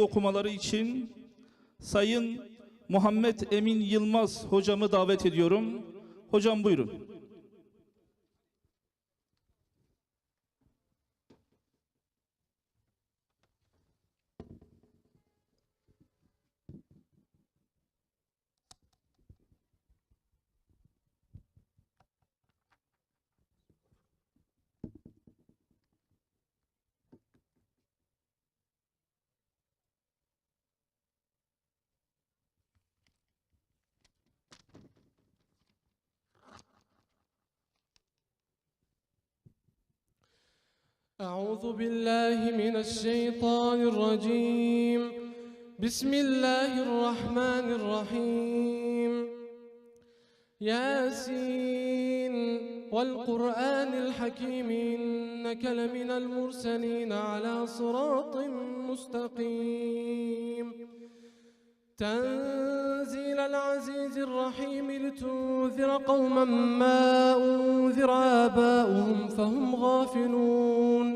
okumaları için Sayın Muhammed Emin Yılmaz hocamı davet ediyorum. Hocam buyurun. أعوذ بالله من الشيطان الرجيم. بسم الله الرحمن الرحيم. ياسين والقرآن الحكيم إنك لمن المرسلين على صراط مستقيم. تنزيل العزيز الرحيم لتنذر قوما ما أنذر آباؤهم فهم غافلون.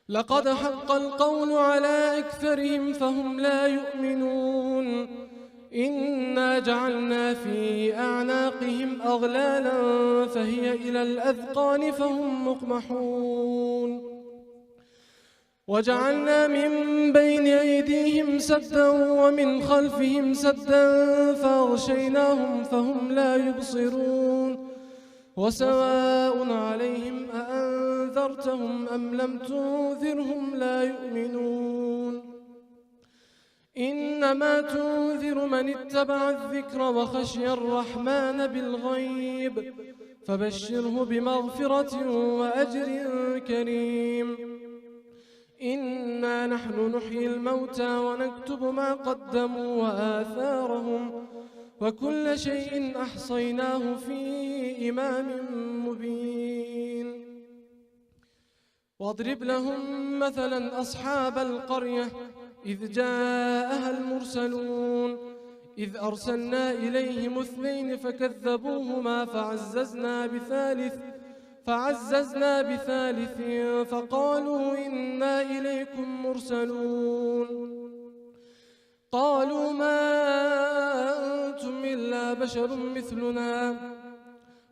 لقد حق القول على أكثرهم فهم لا يؤمنون. إنا جعلنا في أعناقهم أغلالا فهي إلى الأذقان فهم مقمحون. وجعلنا من بين أيديهم سدا ومن خلفهم سدا فأغشيناهم فهم لا يبصرون. وسواء عليهم أأنذرتهم أم لم تنذرهم لا يؤمنون. إنما تنذر من اتبع الذكر وخشي الرحمن بالغيب فبشره بمغفرة وأجر كريم. إنا نحن نحيي الموتى ونكتب ما قدموا وآثارهم وكل شيء أحصيناه في إمام مبين. واضرب لهم مثلا أصحاب القرية إذ جاءها المرسلون إذ أرسلنا إليهم 2 فكذبوهما فعززنا بثالث فقالوا إنا إليكم مرسلون. قالوا ما أنتم إلا بشر مثلنا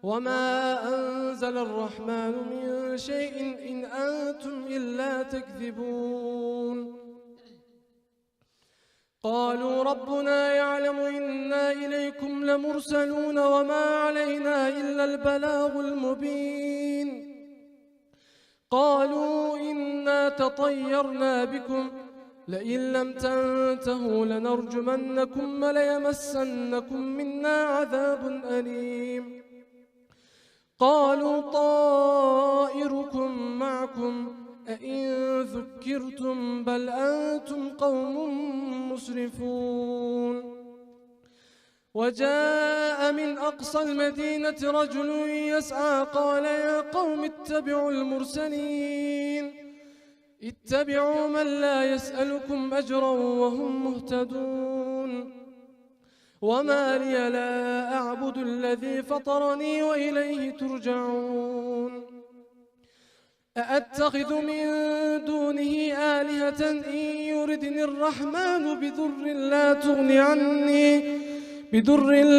وما أنزل الرحمن من شيء إن أنتم إلا تكذبون. قالوا ربنا يعلم إنا إليكم لمرسلون وما علينا إلا البلاغ المبين. قالوا إنا تطيرنا بكم لئن لم تنتهوا لنرجمنكم وليمسنكم منا عذاب أليم. قالوا طائركم معكم أئن ذكرتم بل أنتم قوم مسرفون. وجاء من أقصى المدينة رجل يسعى قال يا قوم اتبعوا المرسلين اتبعوا من لا يسألكم أجرا وهم مهتدون. وما لي لا أعبد الذي فطرني وإليه ترجعون. أأتخذ من دونه آلهة إن يردني الرحمن بضر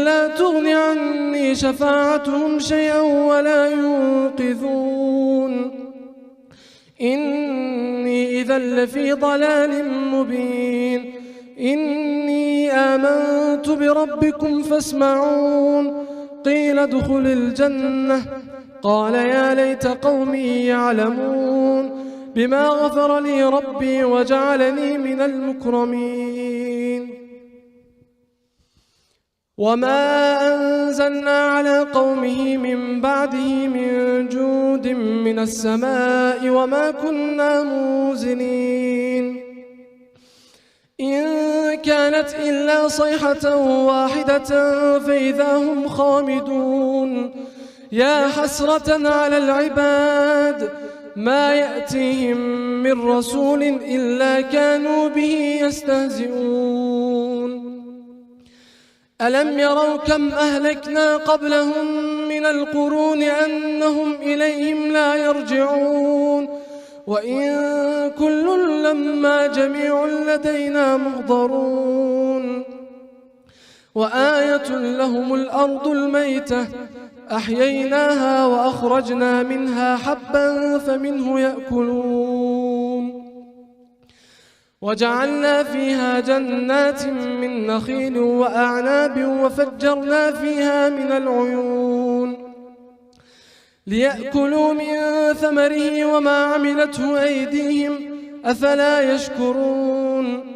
لا تغن عني شفاعتهم شيئا ولا ينقذون. إني إذا لفي ضلال مبين. إني آمنت بربكم فاسمعون. قيل ادخل الجنة قال يا ليت قومي يعلمون بما غفر لي ربي وجعلني من المكرمين. وما أنزلنا على قومه من بعده من جود من السماء وما كنا منزلين. إن كانت إلا صيحة واحدة فإذا هم خامدون. يا حسرة على العباد ما يأتيهم من رسول إلا كانوا به يستهزئون. ألم يروا كم أهلكنا قبلهم من القرون أنهم إليهم لا يرجعون. وإن كل لما جميع لدينا محضرون وآية لهم الأرض الميتة أحييناها وأخرجنا منها حبا فمنه يأكلون وجعلنا فيها جنات من نخيل وأعناب وفجرنا فيها من العيون ليأكلوا من ثمره وما عملته أيديهم أفلا يشكرون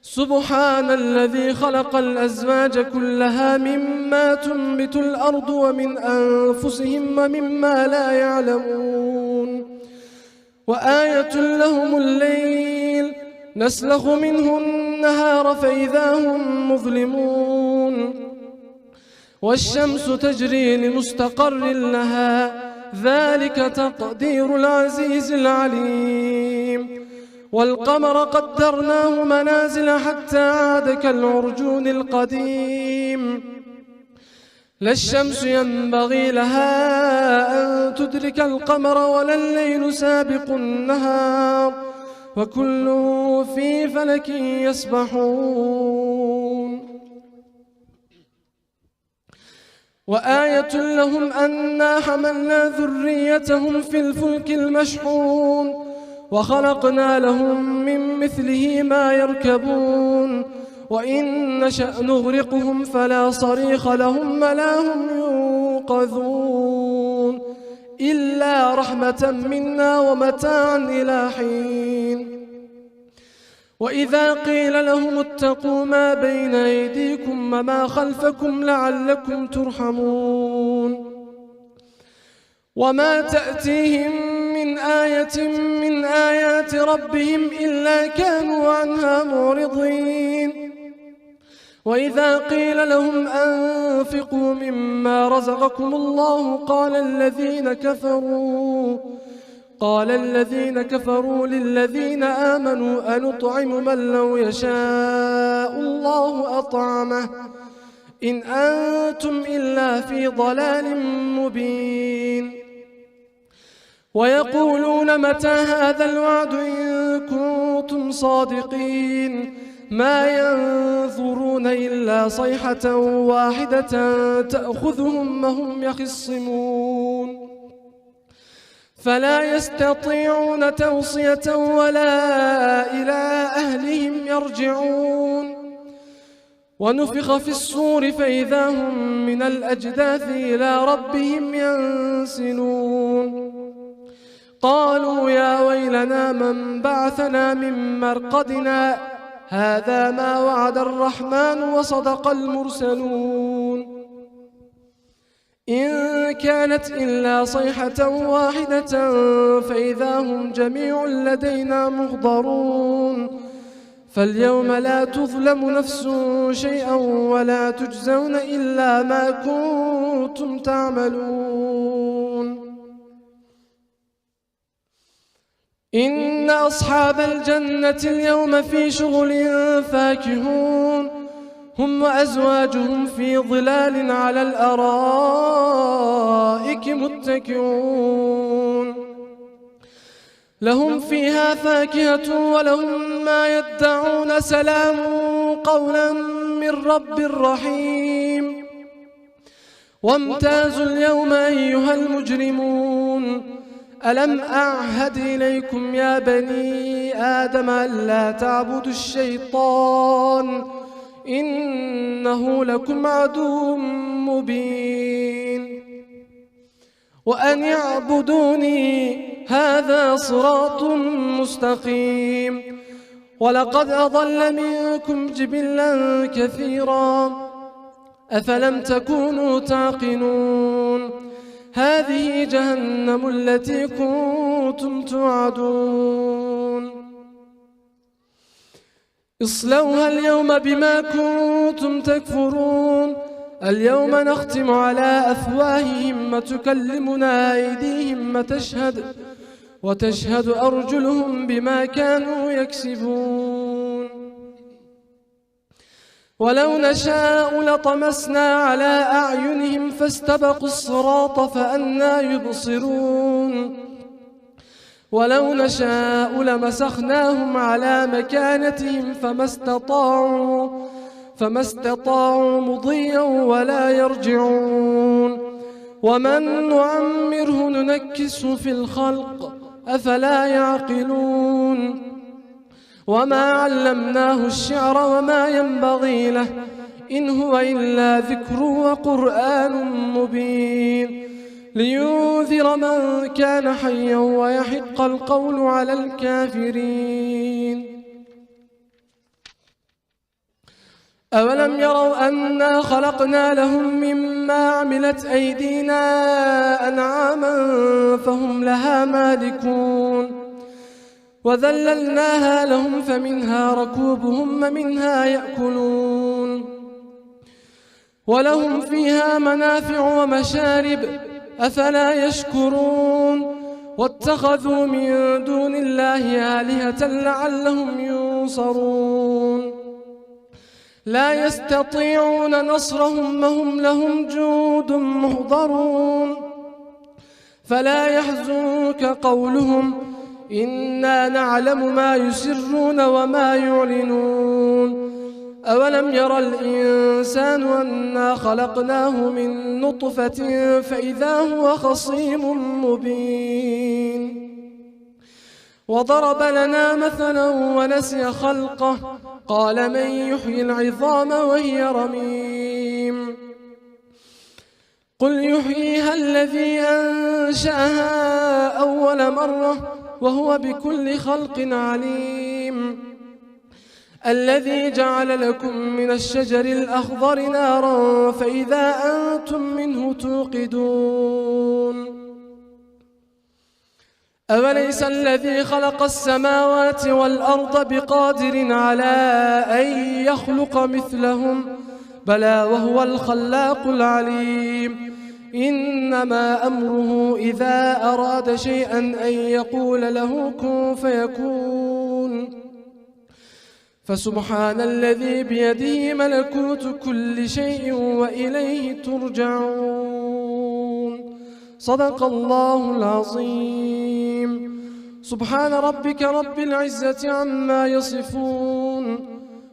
سبحان الذي خلق الأزواج كلها مما تنبت الأرض ومن أنفسهم ومما لا يعلمون وآية لهم الليل نسلخ منه النهار فإذا هم مظلمون والشمس تجري لمستقر لها ذلك تقدير العزيز العليم والقمر قدرناه منازل حتى عاد كالعرجون القديم لا الشمس ينبغي لها أن تدرك القمر ولا الليل سابق النهار وكل في فلك يسبحون وآية لهم أنا حملنا ذريتهم في الفلك المشحون وخلقنا لهم من مثله ما يركبون وإن نشأ نغرقهم فلا صريخ لهم ولا هم ينقذون إلا رحمة منا ومتاعا إلى حين وإذا قيل لهم اتقوا ما بين أيديكم وما خلفكم لعلكم ترحمون وما تأتيهم من آية من آيات ربهم إلا كانوا عنها معرضين وإذا قيل لهم أنفقوا مما رزقكم الله قال الذين كفروا للذين آمنوا أنطعم من لو يشاء الله أطعمه إن أنتم إلا في ضلال مبين ويقولون متى هذا الوعد إن كنتم صادقين ما ينظرون إلا صيحة واحدة تأخذهم وهم يخصمون فلا يستطيعون توصية ولا إلى أهلهم يرجعون ونفخ في الصور فإذا هم من الأجداث إلى ربهم ينسلون قالوا يا ويلنا من بعثنا من مرقدنا هذا ما وعد الرحمن وصدق المرسلون إن كانت إلا صيحة واحدة فإذا هم جميع لدينا محضرون فاليوم لا تظلم نفس شيئا ولا تجزون إلا ما كنتم تعملون إن أصحاب الجنة اليوم في شغل فاكهون هم وأزواجهم في ظلال على الأرائك متكئون لهم فيها فاكهة ولهم ما يدعون سلام قولا من رب رحيم وامتازوا اليوم أيها المجرمون ألم أعهد إليكم يا بني آدم ألا تعبدوا الشيطان إنه لكم عدو مبين وأن اعبدوني هذا صراط مستقيم ولقد أضل منكم جبلا كثيرا أفلم تكونوا تعقلون هذه جهنم التي كنتم توعدون اصلوها اليوم بما كنتم تكفرون اليوم نختم على أفواههم وتكلمنا أيديهم وتشهد أرجلهم بما كانوا يكسبون ولو نشاء لطمسنا على أعينهم فاستبقوا الصراط فأنى يبصرون ولو نشاء لمسخناهم على مكانتهم فما استطاعوا مضيا ولا يرجعون ومن نعمره ننكسه في الخلق أفلا يعقلون وما علمناه الشعر وما ينبغي له إن هو إلا ذكر وقرآن مبين لينذر من كان حيا ويحق القول على الكافرين أولم يروا أنا خلقنا لهم مما عملت أيدينا أنعاما فهم لها مالكون وذللناها لهم فمنها ركوبهم ومنها يأكلون ولهم فيها منافع ومشارب أفلا يشكرون واتخذوا من دون الله آلهة لعلهم ينصرون لا يستطيعون نصرهم وهم لهم جند محضرون فلا يحزنك قولهم إنا نعلم ما يسرون وما يعلنون أولم ير الإنسان أنا خلقناه من نطفة فإذا هو خصيم مبين وضرب لنا مثلا ونسي خلقه قال من يحيي العظام وهي رميم قل يحييها الذي أنشأها أول مرة وهو بكل خلق عليم الذي جعل لكم من الشجر الأخضر نارا فإذا أنتم منه توقدون أوليس الذي خلق السماوات والأرض بقادر على أن يخلق مثلهم بلى وهو الخلاق العليم إنما أمره إذا أراد شيئا أن يقول له كن فيكون فسبحان الذي بيده ملكوت كل شيء وإليه ترجعون صدق الله العظيم سبحان ربك رب العزة عما يصفون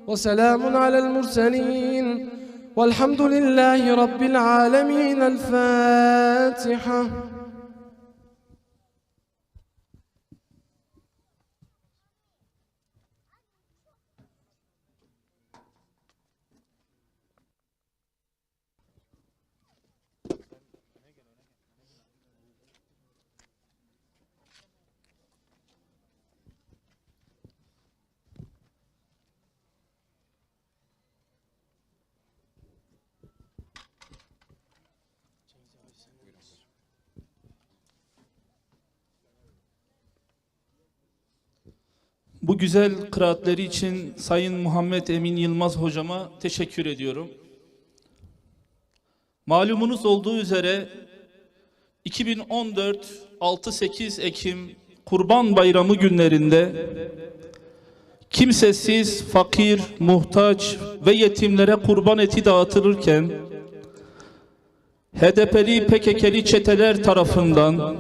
وسلام على المرسلين والحمد لله رب العالمين. الفاتحة. Bu güzel kıraatleri için Sayın Muhammed Emin Yılmaz hocama teşekkür ediyorum. Malumunuz olduğu üzere 2014 6-8 Ekim Kurban Bayramı günlerinde kimsesiz, fakir, muhtaç ve yetimlere kurban eti dağıtılırken HDP'li, PKK'li çeteler tarafından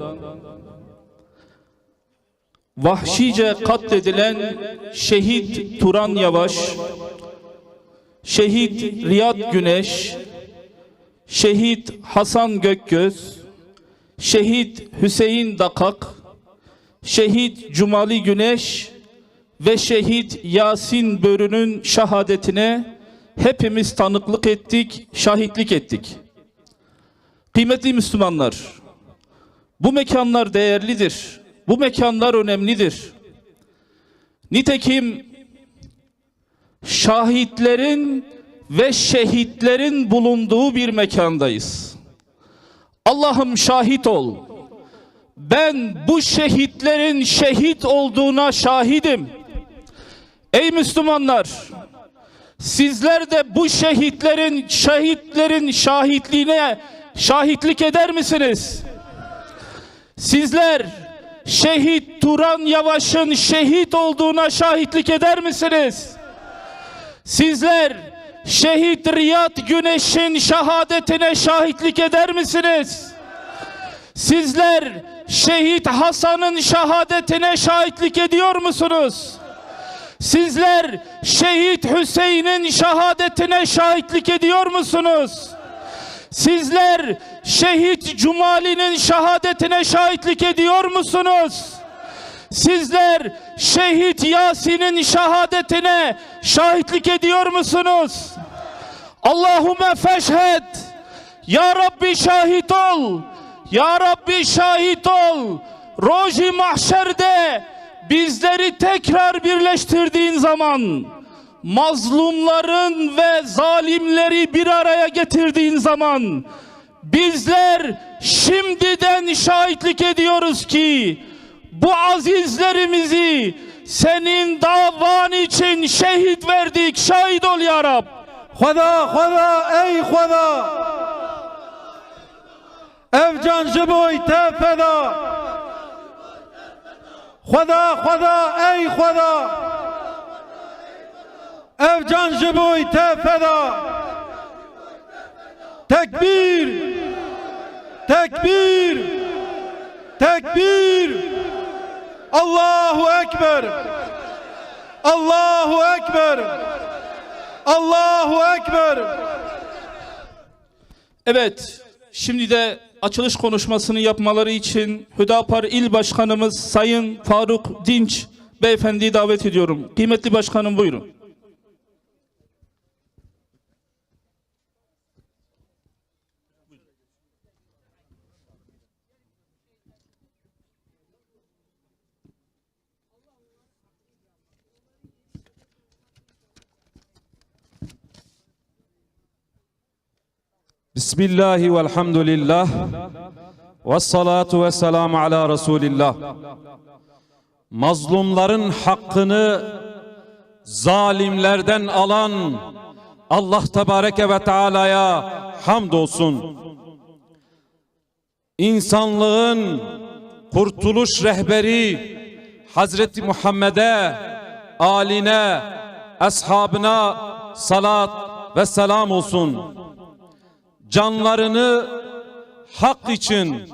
vahşice katledilen şehit Turan Yavaş, şehit Riyad Güneş, şehit Hasan Gökgöz, şehit Hüseyin Dakak, şehit Cumali Güneş ve şehit Yasin Börü'nün şehadetine hepimiz tanıklık ettik, şahitlik ettik. Kıymetli Müslümanlar, bu mekanlar değerlidir. Bu mekanlar önemlidir. Nitekim şahitlerin ve şehitlerin bulunduğu bir mekandayız. Allah'ım şahit ol. Ben bu şehitlerin şehit olduğuna şahidim. Ey Müslümanlar, sizler de bu şehitlerin şahitliğine şahitlik eder misiniz? Sizler şehit Turan Yavaş'ın şehit olduğuna şahitlik eder misiniz? Sizler şehit Riyad Güneş'in şehadetine şahitlik eder misiniz? Sizler şehit Hasan'ın şehadetine şahitlik ediyor musunuz? Sizler şehit Hüseyin'in şehadetine şahitlik ediyor musunuz? Sizler şehit Cumali'nin şehadetine şahitlik ediyor musunuz? Sizler şehit Yasin'in şehadetine şahitlik ediyor musunuz? Allahümme feşhed. Ya Rabbi şahit ol. Ya Rabbi şahit ol. Roji mahşerde bizleri tekrar birleştirdiğin zaman, mazlumların ve zalimleri bir araya getirdiğin zaman, bizler şimdiden şahitlik ediyoruz ki bu azizlerimizi senin davan için şehit verdik. Şahit ol ya Rab. Xuda ey Xuda, ev can ji boy te feda. Xuda ey Xuda, ev can ji boy te feda. Tekbir, tekbir, tekbir. Allahu Ekber, Allahu Ekber, Allahu Ekber. Evet, şimdi de açılış konuşmasını yapmaları için Hüdapar İl Başkanımız Sayın Faruk Dinç Beyefendi'yi davet ediyorum. Kıymetli başkanım, buyurun. Bismillahi velhamdülillah ve salatu ve selamu ala Resulillah. Mazlumların hakkını zalimlerden alan Allah Tebareke ve Teala'ya hamdolsun. İnsanlığın kurtuluş rehberi Hazreti Muhammed'e, âline, ashabına salat ve selam olsun. Canlarını hak için,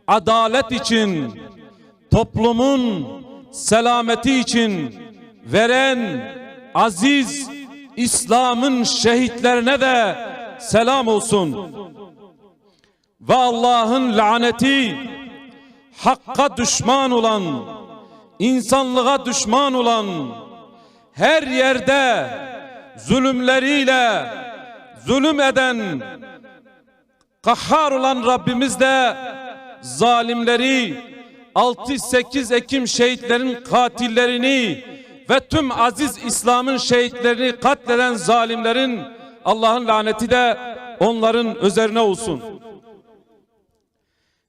adalet için, toplumun selameti için veren aziz İslam'ın şehitlerine de selam olsun. Ve Allah'ın laneti hakka düşman olan, insanlığa düşman olan, her yerde zulümleriyle zulüm eden, kahhar olan Rabbimiz de zalimleri, 6-8 Ekim şehitlerin katillerini ve tüm aziz İslam'ın şehitlerini katleden zalimlerin Allah'ın laneti de onların üzerine olsun.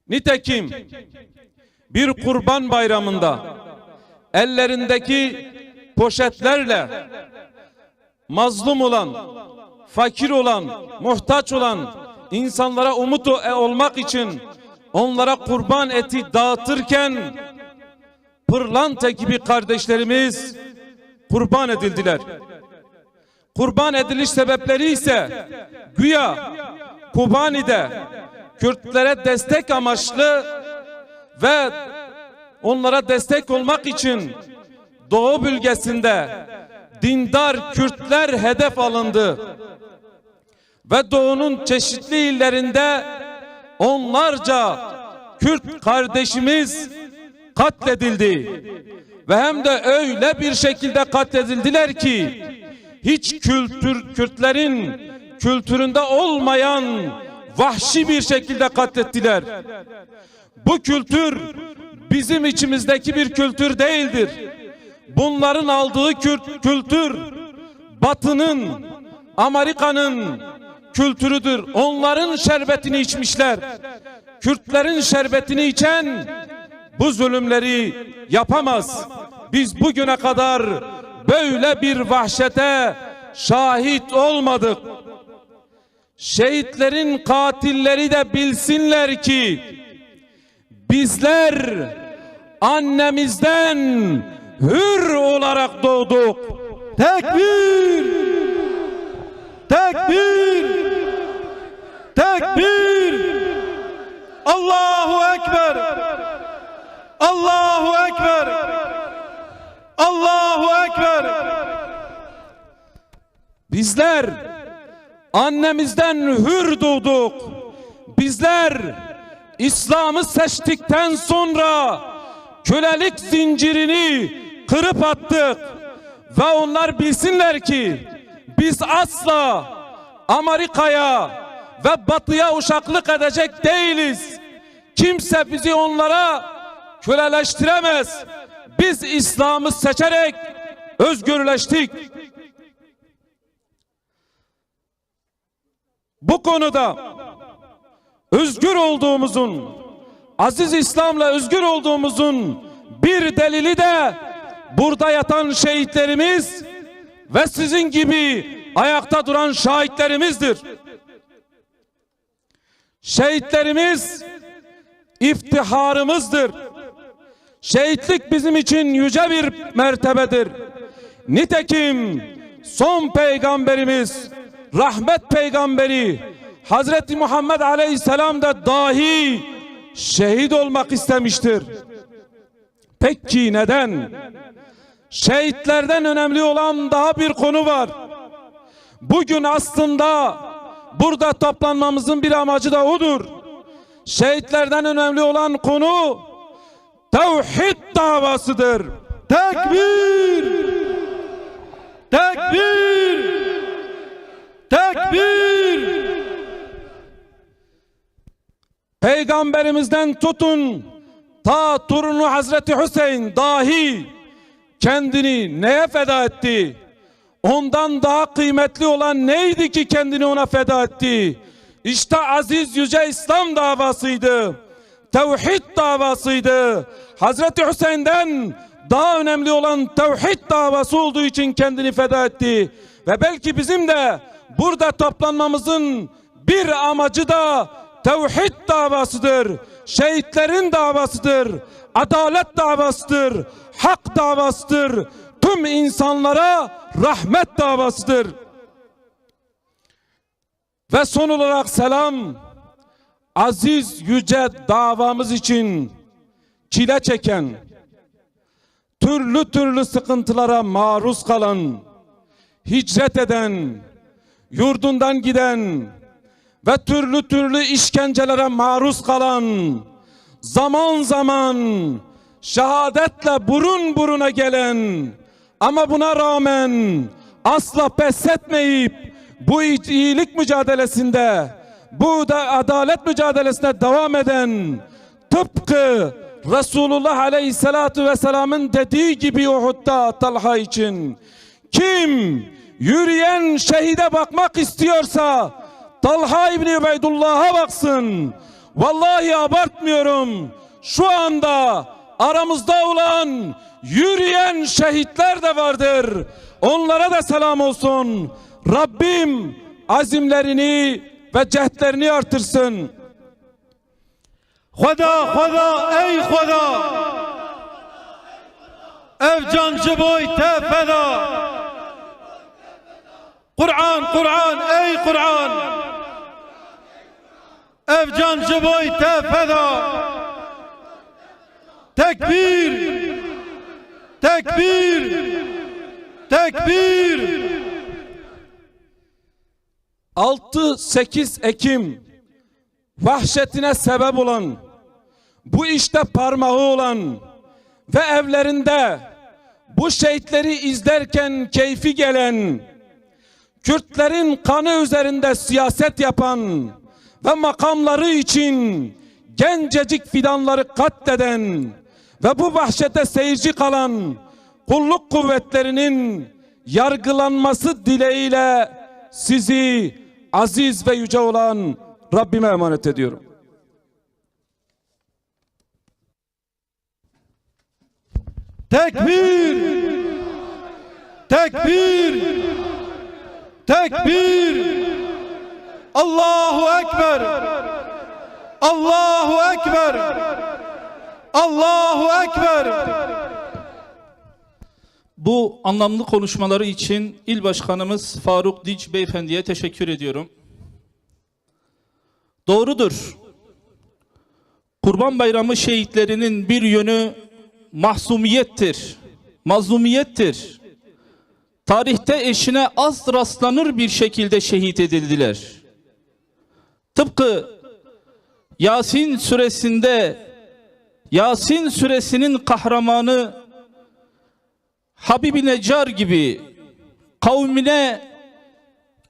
Nitekim bir kurban bayramında ellerindeki poşetlerle mazlum olan, fakir olan, muhtaç olan insanlara umut olmak için onlara kurban eti dağıtırken pırlanta gibi kardeşlerimiz kurban edildiler. Kurban ediliş sebepleri ise güya Kobani'de Kürtlere destek amaçlı ve onlara destek olmak için Doğu bölgesinde dindar Kürtler hedef alındı. Ve Doğu'nun çeşitli illerinde onlarca Kürt kardeşimiz katledildi. Ve hem de öyle bir şekilde katledildiler ki hiç Kürtlerin kültüründe olmayan vahşi bir şekilde katlettiler. Bu kültür bizim içimizdeki bir kültür değildir. Bunların aldığı kültür Batı'nın, Amerika'nın kültürüdür. Onların şerbetini içmişler. Kürtlerin şerbetini içen bu zulümleri yapamaz. Biz bugüne kadar böyle bir vahşete şahit olmadık. Şehitlerin katilleri de bilsinler ki bizler annemizden hür olarak doğduk. Tekbir! Tekbir! Tekbir! Allahu Ekber! Bizler annemizden hür doğduk. Bizler İslam'ı seçtikten sonra kölelik zincirini kırıp attık. Ve onlar bilsinler ki biz asla Amerika'ya ve Batı'ya uşaklık edecek değiliz. Kimse bizi onlara köleleştiremez. Biz İslam'ı seçerek özgürleştik. Bu konuda özgür olduğumuzun, aziz İslam'la özgür olduğumuzun bir delili de burada yatan şehitlerimiz ve sizin gibi ayakta duran şahitlerimizdir. Şehitlerimiz iftiharımızdır. Şehitlik bizim için yüce bir mertebedir. Nitekim son peygamberimiz, rahmet peygamberi Hazreti Muhammed Aleyhisselam da dahi şehit olmak istemiştir. Peki neden? Şehitlerden önemli olan daha bir konu var. Bugün aslında burada toplanmamızın bir amacı da odur. Şehitlerden önemli olan konu tevhid davasıdır. Tekbir! Tekbir! Tekbir! Peygamberimizden tutun ta torunu Hazreti Hüseyin dahi kendini neye feda etti? Ondan daha kıymetli olan neydi ki kendini ona feda etti? İşte aziz yüce İslam davasıydı. Tevhid davasıydı. Hazreti Hüseyin'den daha önemli olan tevhid davası olduğu için kendini feda etti. Ve belki bizim de burada toplanmamızın bir amacı da tevhid davasıdır. Şehitlerin davasıdır. Adalet davasıdır. Hak davasıdır. Tüm insanlara rahmet davasıdır. Ve son olarak selam, aziz yüce davamız için çile çeken, türlü türlü sıkıntılara maruz kalan, hicret eden, yurdundan giden ve türlü türlü işkencelere maruz kalan, zaman zaman şehadetle burun buruna gelen ama buna rağmen asla pes etmeyip bu iyilik mücadelesinde, bu da adalet mücadelesine devam eden, tıpkı Resulullah Aleyhisselatü Vesselam'ın dediği gibi Uhud'da Talha için, kim yürüyen şehide bakmak istiyorsa Talha İbni Ubeydullah'a baksın. Vallahi abartmıyorum. Şu anda aramızda olan yürüyen şehitler de vardır. Onlara da selam olsun. Rabbim azimlerini ve cehdlerini artırsın. Xuda ey Xuda, ev cancı boy te feda. Kur'an ey Kur'an, ev cancı boy te feda. Tekbir, tekbir, tekbir. 6-8 Ekim vahşetine sebep olan, bu işte parmağı olan ve evlerinde bu şehitleri izlerken keyfi gelen, Kürtlerin kanı üzerinde siyaset yapan ve makamları için gencecik fidanları katleden ve bu vahşete seyirci kalan kulluk kuvvetlerinin yargılanması dileğiyle sizi aziz ve yüce olan Rabbime emanet ediyorum. Tekbir, tekbir, tekbir. Allahu Ekber, Allahu Ekber, Allahu Ekber. Bu anlamlı konuşmaları için İl Başkanımız Faruk Dic Beyefendi'ye teşekkür ediyorum. Doğrudur. Kurban Bayramı şehitlerinin bir yönü mahzumiyettir, mazlumiyettir. tarihte eşine az rastlanır bir şekilde şehit edildiler. Tıpkı Yasin suresinin kahramanı Habib-i Neccar gibi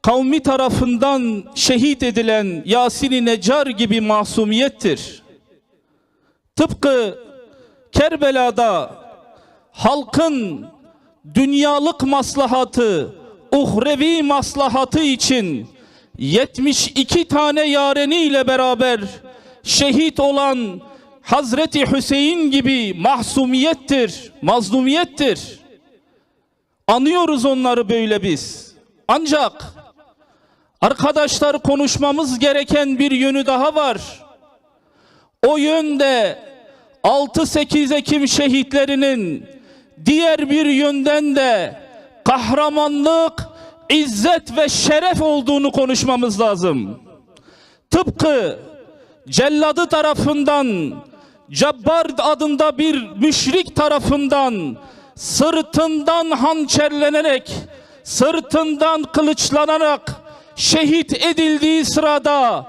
kavmi tarafından şehit edilen Yasin-i Neccar gibi masumiyettir. Tıpkı Kerbela'da halkın dünyalık maslahatı, uhrevi maslahatı için 72 tane yareniyle beraber şehit olan Hazreti Hüseyin gibi mahsumiyettir, mazlumiyettir. Anıyoruz onları böyle biz. Ancak arkadaşlar, konuşmamız gereken bir yönü daha var. O yönde 6-8 Ekim şehitlerinin, diğer bir yönden de kahramanlık, izzet ve şeref olduğunu konuşmamız lazım. Tıpkı celladı tarafından, Cabbar adında bir müşrik tarafından sırtından hançerlenerek, sırtından kılıçlanarak şehit edildiği sırada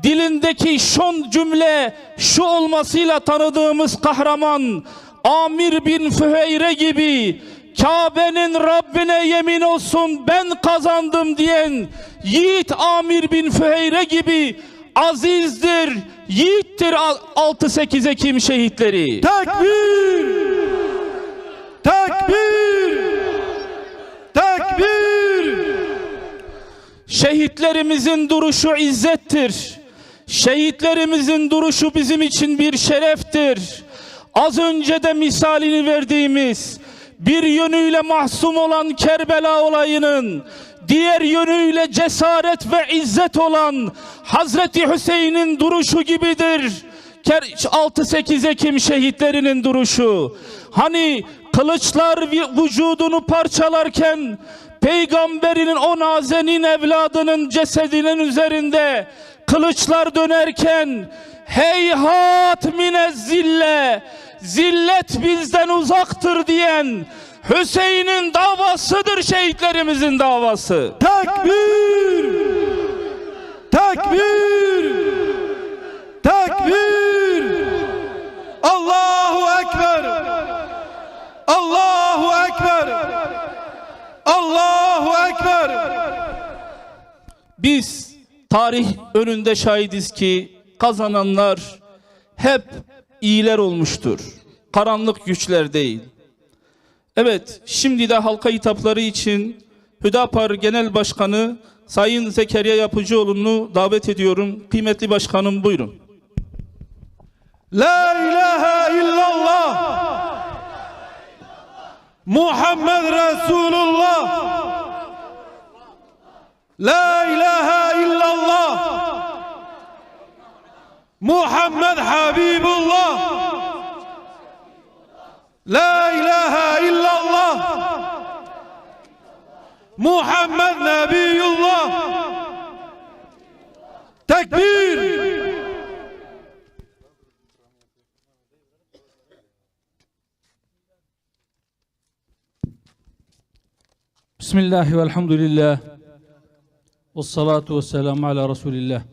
dilindeki son cümle şu olmasıyla tanıdığımız kahraman Amir bin Füheyre gibi, Kabe'nin Rabbine yemin olsun ben kazandım diyen yiğit Amir bin Füheyre gibi azizdir, yiğittir 6-8 Ekim şehitleri. Tekbir! Tekbir! Tekbir! Şehitlerimizin duruşu izzettir. Şehitlerimizin duruşu bizim için bir şereftir. Az önce de misalini verdiğimiz, bir yönüyle mahzum olan Kerbela olayının, diğer yönüyle cesaret ve izzet olan Hazreti Hüseyin'in duruşu gibidir 6-8 Ekim şehitlerinin duruşu. Hani kılıçlar vücudunu parçalarken Peygamberinin o nazenin evladının cesedinin üzerinde kılıçlar dönerken heyhat mine zille, zillet bizden uzaktır diyen Hüseyin'in davasıdır şehitlerimizin davası. Tekbir! Tekbir! Tekbir! Allahu Ekber! Allahu Ekber! Allahu Ekber! Biz tarih önünde şahidiz ki kazananlar hep iyiler olmuştur. Karanlık güçler değil. Evet, şimdi de halka hitapları için Hüdapar Genel Başkanı Sayın Zekeriya Yapıcıoğlu'nu davet ediyorum. Kıymetli başkanım, buyurun. La ilahe illallah Muhammed Resulullah. La ilahe illallah Muhammed Habibullah. La ilahe illallah Muhammed Nebiyullah. Tekbir! Bismillahi velhamdülillah. Vessalatu vesselamu ala Resulillah.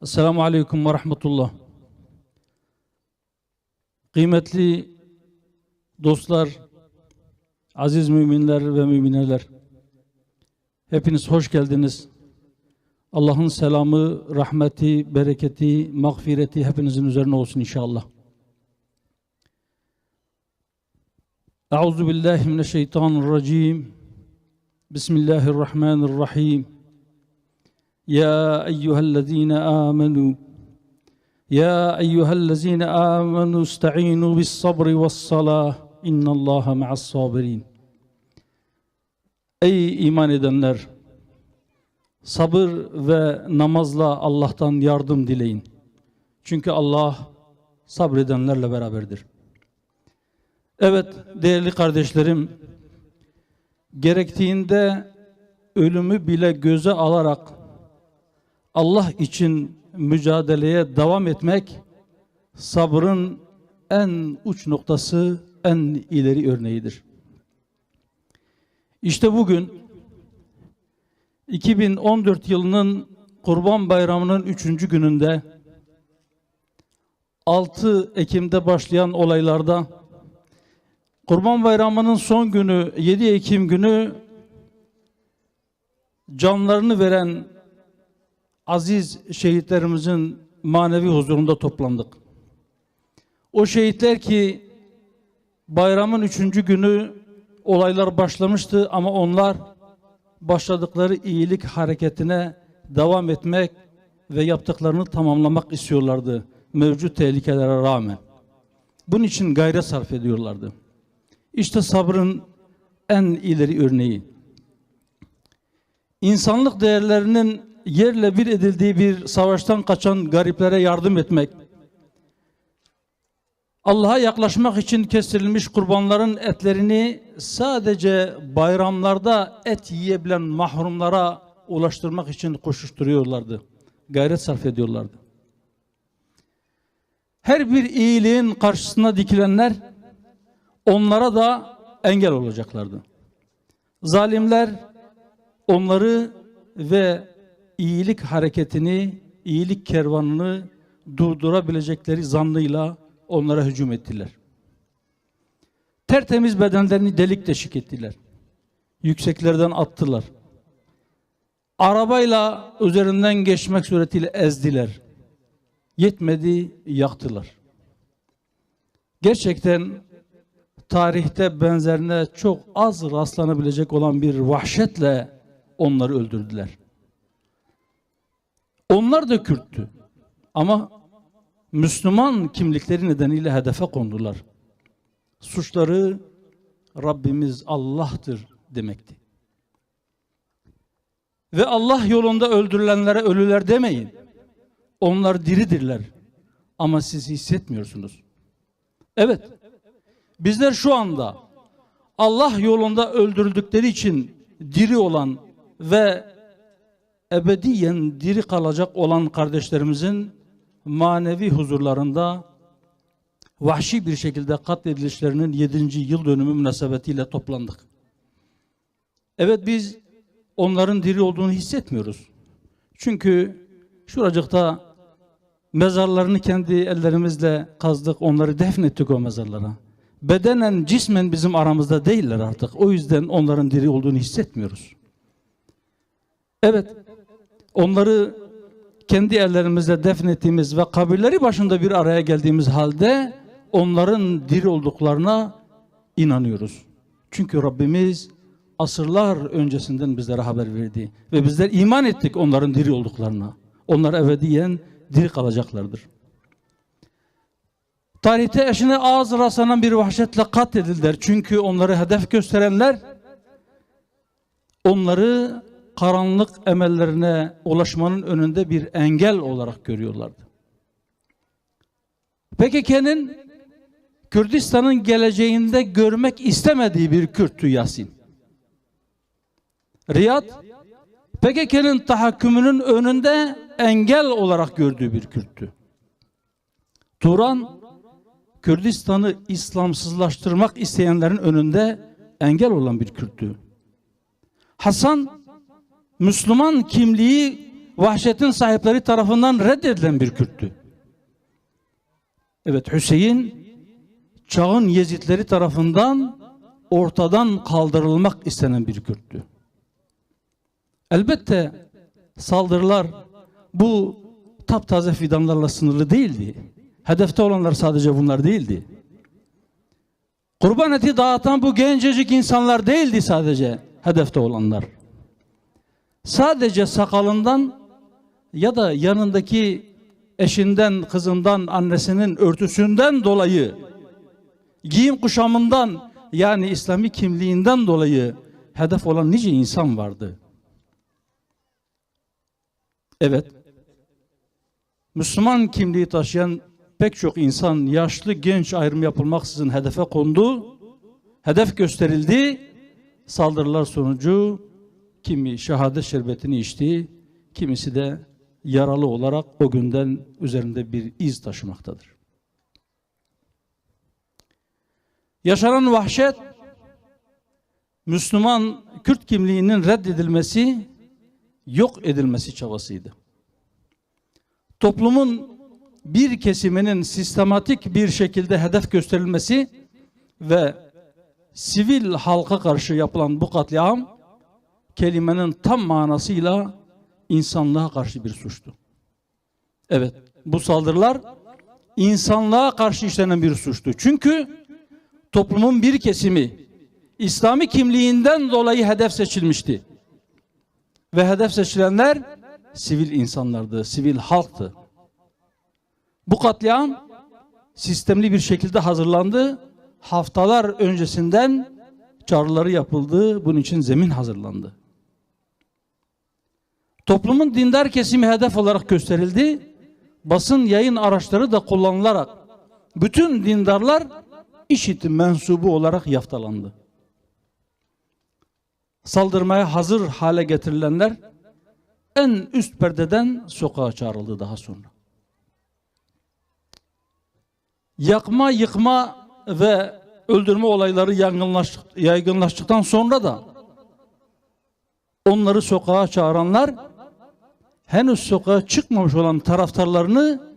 Esselamu aleyküm ve rahmetullah. Kıymetli dostlar, aziz müminler ve mümineler, hepiniz hoş geldiniz. Allah'ın selamı, rahmeti, bereketi, mağfireti hepinizin üzerine olsun inşallah. Euzu billahi mineşşeytanirracim. Bismillahirrahmanirrahim. Ya eyyühellezine amenu. Ya eyyühellezine amenu ista'inu bis sabri ves salah. İnnallaha ma'as sabirin. Ey iman edenler! Sabır ve namazla Allah'tan yardım dileyin. Çünkü Allah sabredenlerle beraberdir. Evet değerli kardeşlerim, gerektiğinde ölümü bile göze alarak Allah için mücadeleye devam etmek sabrın en uç noktası, en ileri örneğidir. İşte bugün 2014 yılının Kurban Bayramı'nın 3. gününde 6 Ekim'de başlayan olaylarda Kurban Bayramı'nın son günü 7 Ekim günü canlarını veren aziz şehitlerimizin manevi huzurunda toplandık. O şehitler ki bayramın 3. günü olaylar başlamıştı ama onlar başladıkları iyilik hareketine devam etmek ve yaptıklarını tamamlamak istiyorlardı mevcut tehlikelere rağmen. Bunun için gayret sarf ediyorlardı. İşte sabrın en ileri örneği. İnsanlık değerlerinin yerle bir edildiği bir savaştan kaçan gariplere yardım etmek, Allah'a yaklaşmak için kestirilmiş kurbanların etlerini sadece bayramlarda et yiyebilen mahrumlara ulaştırmak için koşuşturuyorlardı. Gayret sarf ediyorlardı. Her bir iyiliğin karşısına dikilenler onlara da engel olacaklardı. Zalimler onları ve iyilik hareketini, iyilik kervanını durdurabilecekleri zannıyla onlara hücum ettiler. Tertemiz bedenlerini delik deşik ettiler. Yükseklerden attılar. Arabayla üzerinden geçmek suretiyle ezdiler. Yetmedi, yaktılar. Gerçekten tarihte benzerine çok az rastlanabilecek olan bir vahşetle onları öldürdüler. Onlar da Kürttü. Ama Müslüman kimlikleri nedeniyle hedefe kondular. Suçları Rabbimiz Allah'tır demekti. Ve Allah yolunda öldürülenlere ölüler demeyin. Onlar diridirler. Ama siz hissetmiyorsunuz. Evet, bizler şu anda Allah yolunda öldürüldükleri için diri olan ve ebediyen diri kalacak olan kardeşlerimizin manevi huzurlarında vahşi bir şekilde katledilişlerinin 7. yıl dönümü münasebetiyle toplandık. Evet, biz onların diri olduğunu hissetmiyoruz. Çünkü şuracıkta mezarlarını kendi ellerimizle kazdık, onları defnettik o mezarlara. Bedenen, cismen bizim aramızda değiller artık. O yüzden onların diri olduğunu hissetmiyoruz. Evet, onları kendi ellerimizle defnettiğimiz ve kabirleri başında bir araya geldiğimiz halde onların diri olduklarına inanıyoruz. Çünkü Rabbimiz asırlar öncesinden bizlere haber verdi ve bizler iman ettik onların diri olduklarına. Onlar ebediyen diri kalacaklardır. Tarihte eşine ağız rastlanan bir vahşetle katledildiler. Çünkü onları hedef gösterenler onları karanlık emellerine ulaşmanın önünde bir engel olarak görüyorlardı. PKK'nın Kürdistan'ın geleceğinde görmek istemediği bir Kürttü Yasin. Riyad, PKK'nın tahakkümünün önünde engel olarak gördüğü bir Kürttü. Turan, Kürdistan'ı İslamsızlaştırmak isteyenlerin önünde engel olan bir Kürttü. Hasan, Müslüman kimliği vahşetin sahipleri tarafından reddedilen bir Kürttü. Evet, Hüseyin, çağın Yezidleri tarafından ortadan kaldırılmak istenen bir Kürttü. Elbette saldırılar bu taptaze fidanlarla sınırlı değildi. Hedefte olanlar sadece bunlar değildi. Kurban eti dağıtan bu gencecik insanlar değildi sadece hedefte olanlar. Sadece sakalından ya da yanındaki eşinden, kızından, annesinin örtüsünden dolayı, giyim kuşamından yani İslami kimliğinden dolayı hedef olan nice insan vardı. Evet, Müslüman kimliği taşıyan pek çok insan yaşlı genç ayrımı yapılmaksızın hedefe kondu, hedef gösterildi, saldırılar sonucu kimi şehadet şerbetini içti, kimisi de yaralı olarak o günden üzerinde bir iz taşımaktadır. Yaşanan vahşet, Müslüman Kürt kimliğinin reddedilmesi, yok edilmesi çabasıydı. Toplumun bir kesiminin sistematik bir şekilde hedef gösterilmesi ve sivil halka karşı yapılan bu katliam, kelimenin tam manasıyla insanlığa karşı bir suçtu. Evet, bu saldırılar insanlığa karşı işlenen bir suçtu. Çünkü toplumun bir kesimi İslami kimliğinden dolayı hedef seçilmişti. Ve hedef seçilenler sivil insanlardı, sivil halktı. Bu katliam sistemli bir şekilde hazırlandı. Haftalar öncesinden çağrıları yapıldı. Bunun için zemin hazırlandı. Toplumun dindar kesimi hedef olarak gösterildi. Basın yayın araçları da kullanılarak bütün dindarlar IŞİD mensubu olarak yaftalandı. Saldırmaya hazır hale getirilenler en üst perdeden sokağa çağrıldı daha sonra. Yakma, yıkma ve öldürme olayları yaygınlaştıktan sonra da onları sokağa çağıranlar henüz sokağa çıkmamış olan taraftarlarını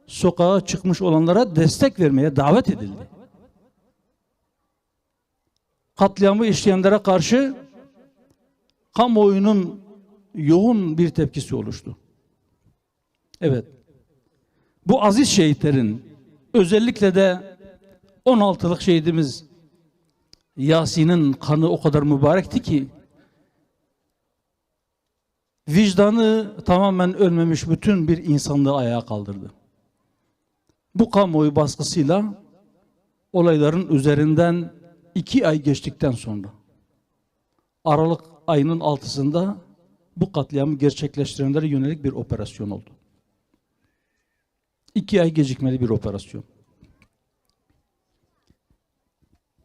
sokağa çıkmış olanlara destek vermeye davet edildi. Katliamı işleyenlere karşı kamuoyunun yoğun bir tepkisi oluştu. Evet, bu aziz şehitlerin, özellikle de 16'lık şehidimiz Yasin'in kanı o kadar mübarekti ki vicdanı tamamen ölmemiş bütün bir insanlığı ayağa kaldırdı. Bu kamuoyu baskısıyla olayların üzerinden 2 ay geçtikten sonra Aralık ayının 6'sında bu katliamı gerçekleştirenlere yönelik bir operasyon oldu. 2 ay gecikmeli bir operasyon.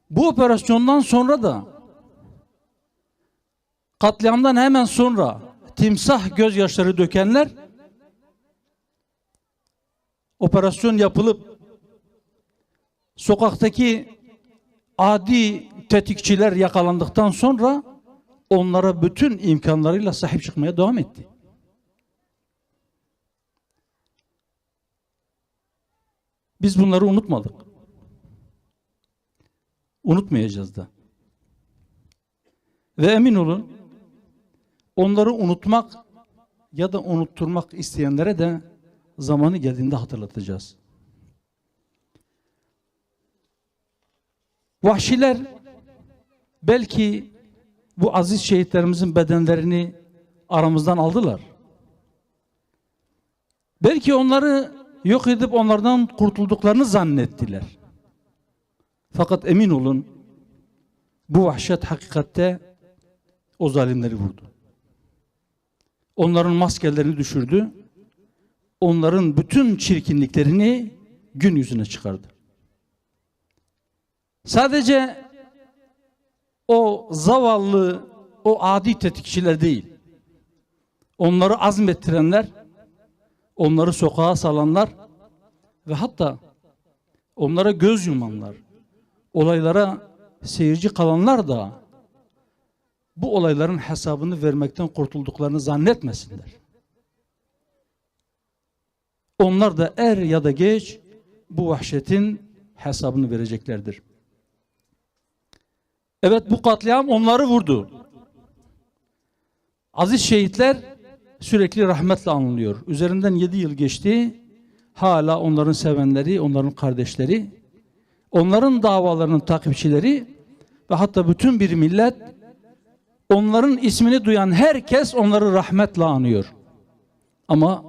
Bu operasyondan sonra da katliamdan hemen sonra timsah gözyaşları dökenler operasyon yapılıp sokaktaki adi tetikçiler yakalandıktan sonra onlara bütün imkanlarıyla sahip çıkmaya devam etti. Biz bunları unutmadık. Unutmayacağız da. Ve emin olun, onları unutmak ya da unutturmak isteyenlere de zamanı geldiğinde hatırlatacağız. Vahşiler belki bu aziz şehitlerimizin bedenlerini aramızdan aldılar. Belki onları yok edip onlardan kurtulduklarını zannettiler. Fakat emin olun, bu vahşet hakikatte o zalimleri vurdu. Onların maskelerini düşürdü. Onların bütün çirkinliklerini gün yüzüne çıkardı. Sadece o zavallı, o adi tetikçiler değil, onları azmettirenler, onları sokağa salanlar ve hatta onlara göz yumanlar, olaylara seyirci kalanlar da bu olayların hesabını vermekten kurtulduklarını zannetmesinler. Onlar da er ya da geç bu vahşetin hesabını vereceklerdir. Evet, bu katliam onları vurdu. Aziz şehitler sürekli rahmetle anılıyor. Üzerinden 7 yıl geçti. Hala onların sevenleri, onların kardeşleri, onların davalarının takipçileri ve hatta bütün bir millet, onların ismini duyan herkes onları rahmetle anıyor. Ama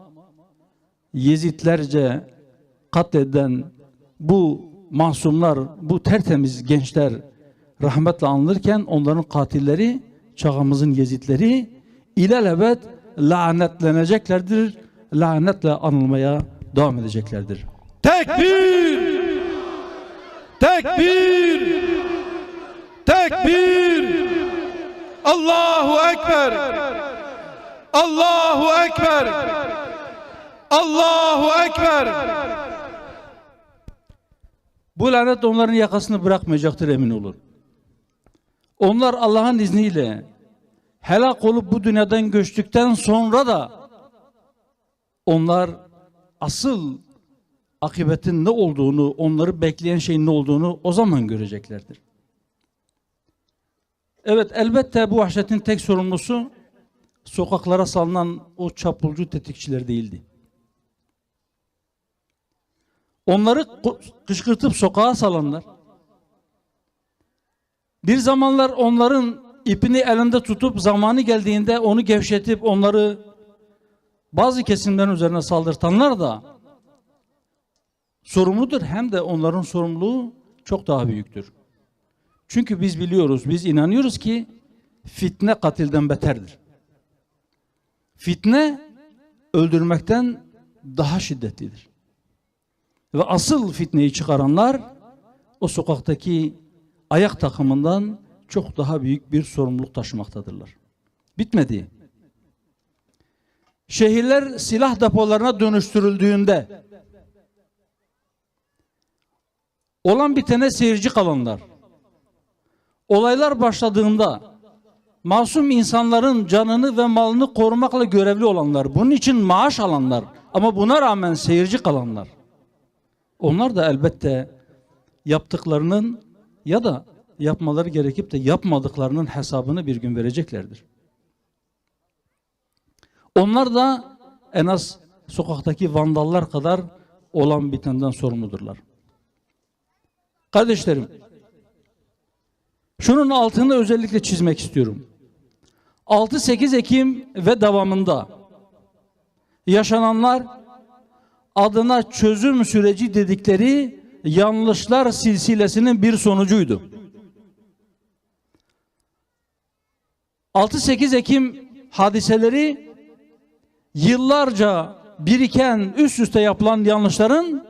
Yezidlerce katleden bu masumlar, bu tertemiz gençler rahmetle anılırken onların katilleri, çağımızın Yezidleri ilelebet lanetleneceklerdir, lanetle anılmaya devam edeceklerdir. Tekbir! Tekbir! Tekbir! Allahu Ekber! Allahu Ekber! Allahu Ekber! Bu lanet onların yakasını bırakmayacaktır, emin olun. Onlar Allah'ın izniyle helak olup bu dünyadan göçtükten sonra da onlar asıl akıbetin ne olduğunu, onları bekleyen şeyin ne olduğunu o zaman göreceklerdir. Evet, elbette bu vahşetin tek sorumlusu sokaklara salınan o çapulcu tetikçiler değildi. Onları kışkırtıp sokağa salanlar, bir zamanlar onların ipini elinde tutup zamanı geldiğinde onu gevşetip onları bazı kesimlerin üzerine saldırtanlar da sorumludur. Hem de onların sorumluluğu çok daha büyüktür. Çünkü biz biliyoruz, biz inanıyoruz ki fitne katilden beterdir. Fitne öldürmekten daha şiddetlidir. Ve asıl fitneyi çıkaranlar o sokaktaki ayak takımından çok daha büyük bir sorumluluk taşımaktadırlar. Bitmedi. Şehirler silah depolarına dönüştürüldüğünde olan bitene seyirci kalanlar, olaylar başladığında masum insanların canını ve malını korumakla görevli olanlar, bunun için maaş alanlar ama buna rağmen seyirci kalanlar, onlar da elbette yaptıklarının ya da yapmaları gerekip de yapmadıklarının hesabını bir gün vereceklerdir. Onlar da en az sokaktaki vandallar kadar olan bitenden sorumludurlar. Kardeşlerim, şunun altını özellikle çizmek istiyorum. 6-8 Ekim ve devamında yaşananlar adına çözüm süreci dedikleri yanlışlar silsilesinin bir sonucuydu. 6-8 Ekim hadiseleri yıllarca biriken, üst üste yapılan yanlışların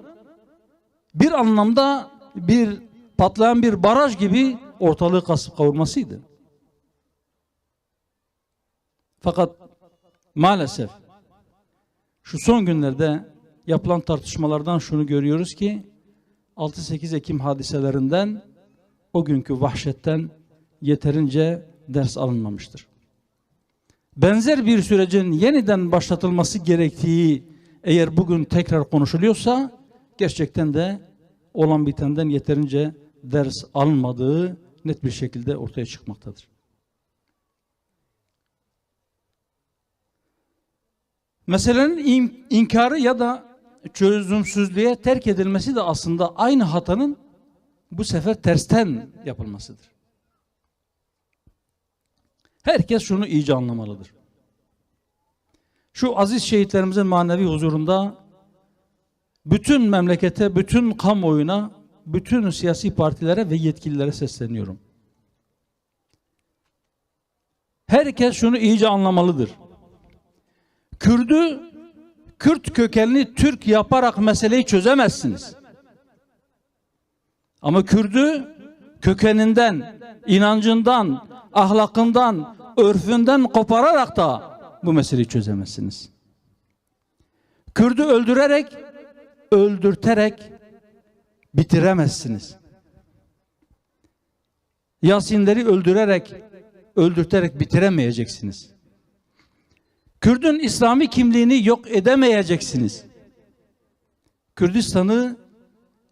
bir anlamda bir patlayan bir baraj gibi ortalığı kasıp kavurmasıydı. Fakat maalesef şu son günlerde yapılan tartışmalardan şunu görüyoruz ki 6-8 Ekim hadiselerinden, o günkü vahşetten yeterince ders alınmamıştır. Benzer bir sürecin yeniden başlatılması gerektiği eğer bugün tekrar konuşuluyorsa gerçekten de olan bitenden yeterince ders alınmadığı net bir şekilde ortaya çıkmaktadır. Meselenin inkarı ya da çözümsüzlüğe terk edilmesi de aslında aynı hatanın bu sefer tersten yapılmasıdır. Herkes şunu iyice anlamalıdır. Şu aziz şehitlerimizin manevi huzurunda bütün memlekete, bütün kamuoyuna, bütün siyasi partilere ve yetkililere sesleniyorum. Herkes şunu iyice anlamalıdır. Kürt kökenli Türk yaparak meseleyi çözemezsiniz. Ama Kürt'ü kökeninden, inancından, ahlakından, örfünden kopararak da bu meseleyi çözemezsiniz. Kürt'ü öldürterek bitiremezsiniz. Yasinleri öldürterek bitiremeyeceksiniz. Kürt'ün İslami kimliğini yok edemeyeceksiniz. Kürdistan'ı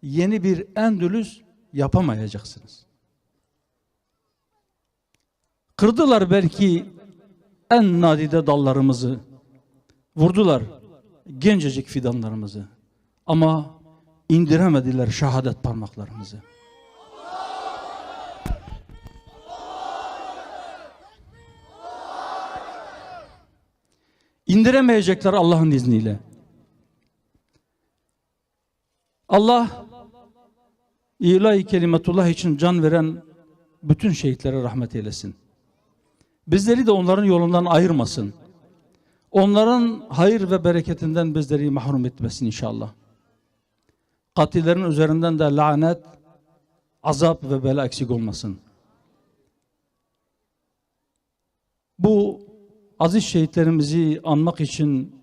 yeni bir Endülüs yapamayacaksınız. Kırdılar belki en nadide dallarımızı, vurdular gencecik fidanlarımızı ama indiremediler şehadet parmaklarımızı. İndiremeyecekler Allah'ın izniyle. Allah ilahi kelimetullah için can veren bütün şehitlere rahmet eylesin. Bizleri de onların yolundan ayırmasın. Onların hayır ve bereketinden bizleri mahrum etmesin inşallah. Katillerin üzerinden de lanet, azap ve bela eksik olmasın. Bu aziz şehitlerimizi anmak için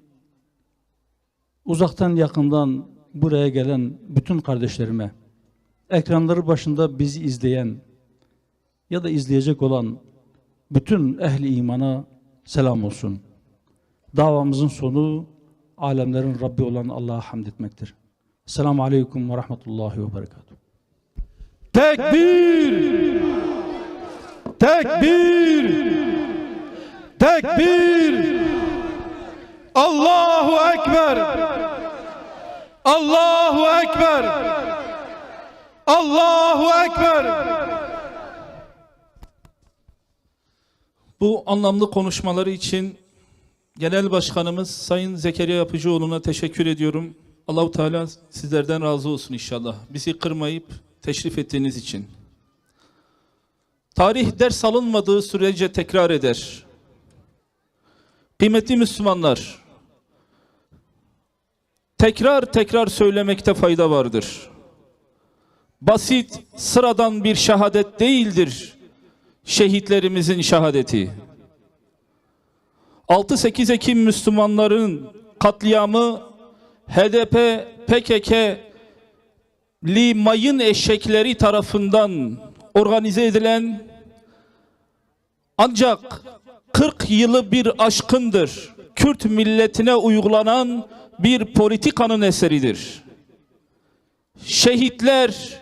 uzaktan yakından buraya gelen bütün kardeşlerime, ekranları başında bizi izleyen ya da izleyecek olan bütün ehli imana selam olsun. Davamızın sonu alemlerin Rabbi olan Allah'a hamd etmektir. Selamun Aleyküm ve Rahmetullahi ve Berekatuhu. Tekbir! Tekbir! Tekbir! Allahu Ekber! Allahu Ekber! Allahu Ekber! Bu anlamlı konuşmaları için Genel Başkanımız Sayın Zekeriya Yapıcıoğlu'na teşekkür ediyorum. Allahu Teala sizlerden razı olsun inşallah. Bizi kırmayıp teşrif ettiğiniz için. Tarih ders alınmadığı sürece tekrar eder. Kıymetli Müslümanlar, tekrar söylemekte fayda vardır. Basit, sıradan bir şehadet değildir şehitlerimizin şehadeti. 6-8 Ekim Müslümanların katliamı HDP, PKK'li mayın eşekleri tarafından organize edilen ancak 40 yılı bir aşkındır Kürt milletine uygulanan bir politikanın eseridir. Şehitler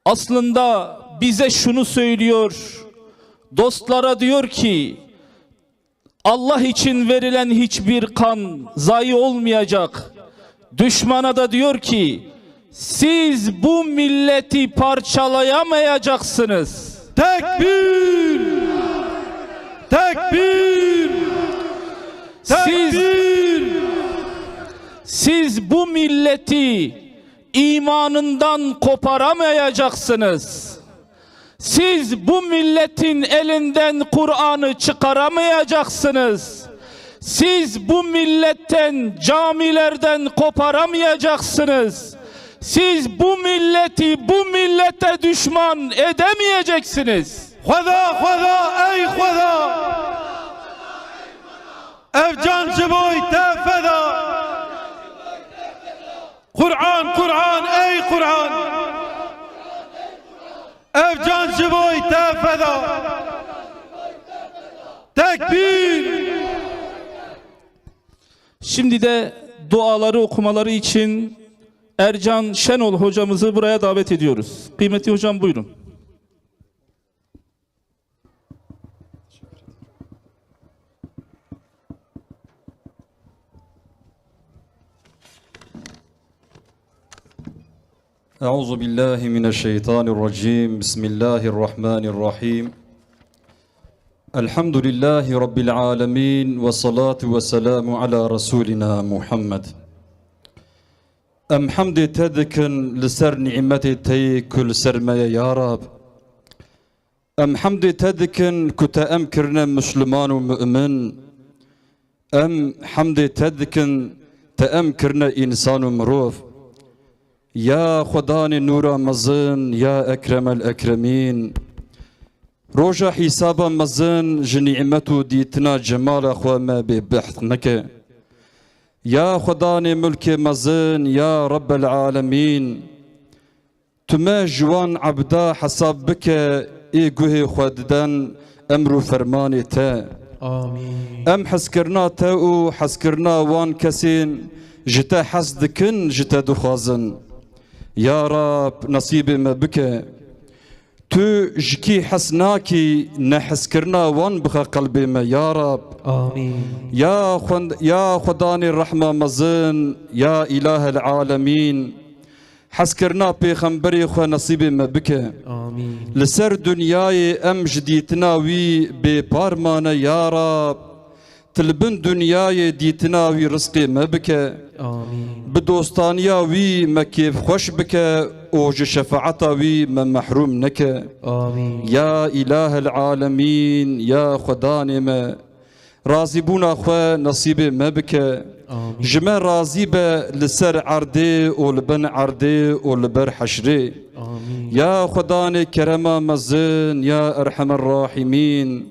aslında bize şunu söylüyor, dostlara diyor ki Allah için verilen hiçbir kan zayi olmayacak. Düşmana da diyor ki siz bu milleti parçalayamayacaksınız. Tekbir! Tekbir! Tekbir! Siz bu milleti imanından koparamayacaksınız. Siz bu milletin elinden Kur'an'ı çıkaramayacaksınız. Siz bu milletten, camilerden koparamayacaksınız. Siz bu milleti bu millete düşman edemeyeceksiniz. Xuda ey Xuda! Ev can ciboy te feda! Kur'an ey Kur'an! Ev can ciboy te feda! Tekbir! Şimdi de duaları okumaları için Ercan Şenol hocamızı buraya davet ediyoruz. Kıymetli hocam buyurun. أعوذ بالله من الشيطان الرجيم بسم الله الرحمن الرحيم الحمد لله رب العالمين والصلاة والسلام على رسولنا محمد أم حمد تدكن لسر نعمتي تي كل سرمية يا رب أم حمد تدكن كتأم كرنا مسلمان ومؤمن أم حمد تدكن تأم كرنا إنسان ومروف يا خدان نور مزن يا أكرم الأكرمين روجا حسابا مزن جنعمتو ديتنا جمال أخوة ما ببحث نكا يا خدان ملك مزن يا رب العالمين تما جوان عبدا حساب بك إيقوه خددان أمر فرماني تا آمين. أم حسكرنا تاو حسكرنا وان كسين جتا حسدكن جتا دخازن يا رب نصيب ما بك تو جكي حسناكي نحسكرنا وان بخا قلبي ما يا رب آمين. يا خداني الرحمة مزن يا إله العالمين حسكرنا بيخنبري خو نصيب ما بك آمين. لسر دنياي أم جديتنا وي ببارمانا يا رب تلبن دنياي ديتنا وي رزقي ما بك آمين. بدوستانيا وي ما كيف خوش بك اوج شفاعتا وي ما محروم نك آمين. يا إله العالمين يا خداني ما راضي بونا خو نصيب ما بك آمين. جمع راضي به لسر عردي ولبن عردي ولبر حشري آمين. يا خداني كرما مزن يا أرحم الراحمين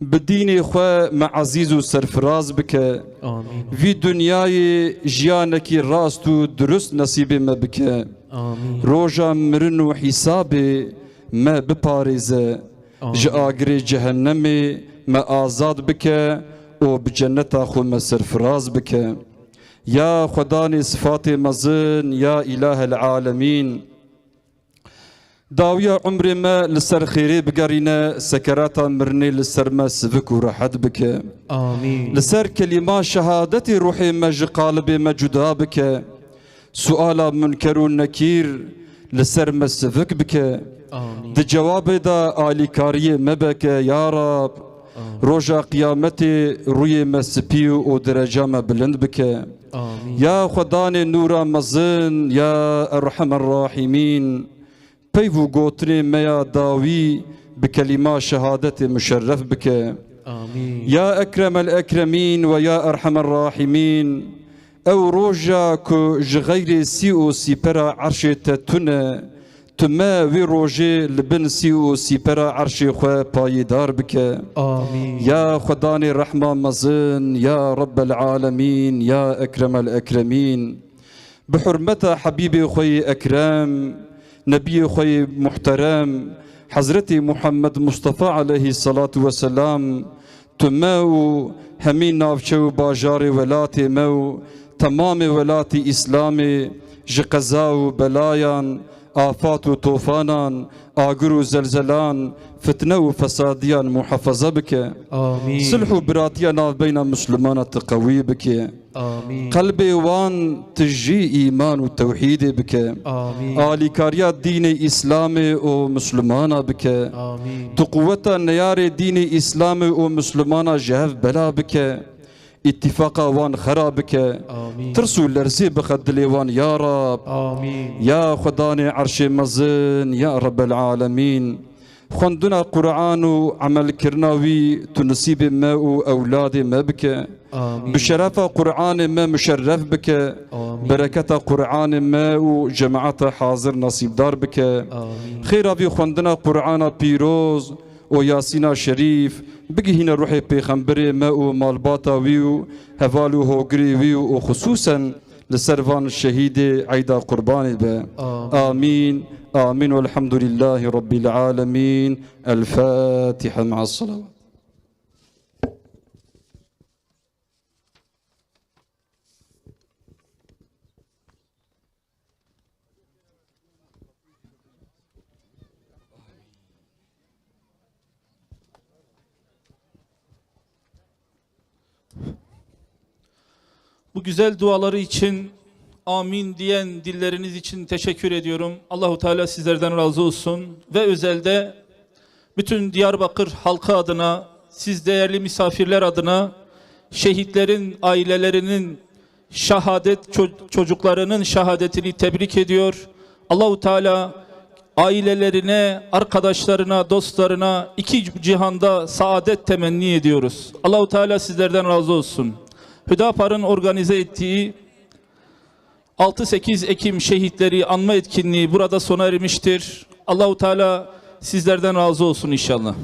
بديني خو مع عزيز وسرفراز بك آمين. في دنياي جيانك راستو درست نصيبي ما بك آمين. روجا مرن وحسابي ما بباريزه ji agirê cehennemê me azad bike û bi cenneta xwe me serfiraz bike. Ya Xwedanê sifatê mezin, ya İlahel alemîn. Dawiya umrê me li ser xêrê bigerîne, sekerata mirinê li ser me sivik û rehet bike. آمين Li ser kelîma şehadetê ruhê me ji qalibê me cuda bike. Suala münker û nekîr li ser me sivik bike. آمين Di cevabê de alîkariyê me bike ya Rab. Roja kıyametê rûyê me spî û dereca me bilind bike. آمين Ya Xwedanê nûra mezin, ya Erhamer Rahîmîn. Peyv û gotinê me ya dawî bi kelîma şehadetê müşerref bike. آمين Ya Ekremel Ekremîn ve ya Erhamer Rahîmîn. Ew roja ku ji xeyrê sî û sîpera erşê te tune, tu me wê rojê li bin sî û sîpera erşê xwe payîdar bike. آمين Ya Xwedanê rehma mezin, ya Rabbel alemîn, ya Ekremel Ekremîn. Bi hurmeta Habîbê xwe ekrem, Nebiyê xwe muhterem, Hazretê Muhammed Mustafa aleyhissalatu vesselam, tu me û hemî navçe û bajarê welatê me û temamê welatê İslamê ji qeza û belayan, afat û tofanan, agir û zelzelan, fitne û fesadiyan muhafaza bike. آمين Sulh û biratiya navbeyna Müslümana te qewî bike. آمين Qalbê wan tijî îman û tewhîdê bike. آمين Alîkariya dînê İslamê û Müslümana bike. آمين Tu quvveta neyarê dînê İslamê û Müslümana ji hev bela bike. İttifaka wan xera bike. آمين Tirs û lerzê bixe dilê wan ya Rab. آمين Ya Xwedanê erşê mezin, ya Rabbel alemîn. Xwendina Qur'an û emelkirina wî tu nisîbê me û ewladê me bike. آمين Bi şerefa Qur'anê me müşerref bike. آمين Bereketa Qur'anê me û cemaata hazir nasîbdar bike. آمين Xêra vî xwendina Qur'ana pîroz û Yasîna şerîf bigihîne ruhê pêxemberê me û malbata wî û heval û hogirê wî û xusûsen li ser van şehîdê eyda qurbanê be. Amin. Amin velhamdülillahi rabbil alemin. El Fatiha ma'as salavat. Bu güzel duaları için, amin diyen dilleriniz için teşekkür ediyorum. Allahu Teala sizlerden razı olsun ve özelde bütün Diyarbakır halkı adına, siz değerli misafirler adına, şehitlerin ailelerinin çocuklarının şehadetini tebrik ediyor. Allahu Teala ailelerine, arkadaşlarına, dostlarına iki cihanda saadet temenni ediyoruz. Allahu Teala sizlerden razı olsun. Hüdapar'ın organize ettiği 6-8 Ekim şehitleri anma etkinliği burada sona ermiştir. Allahu Teala sizlerden razı olsun inşallah.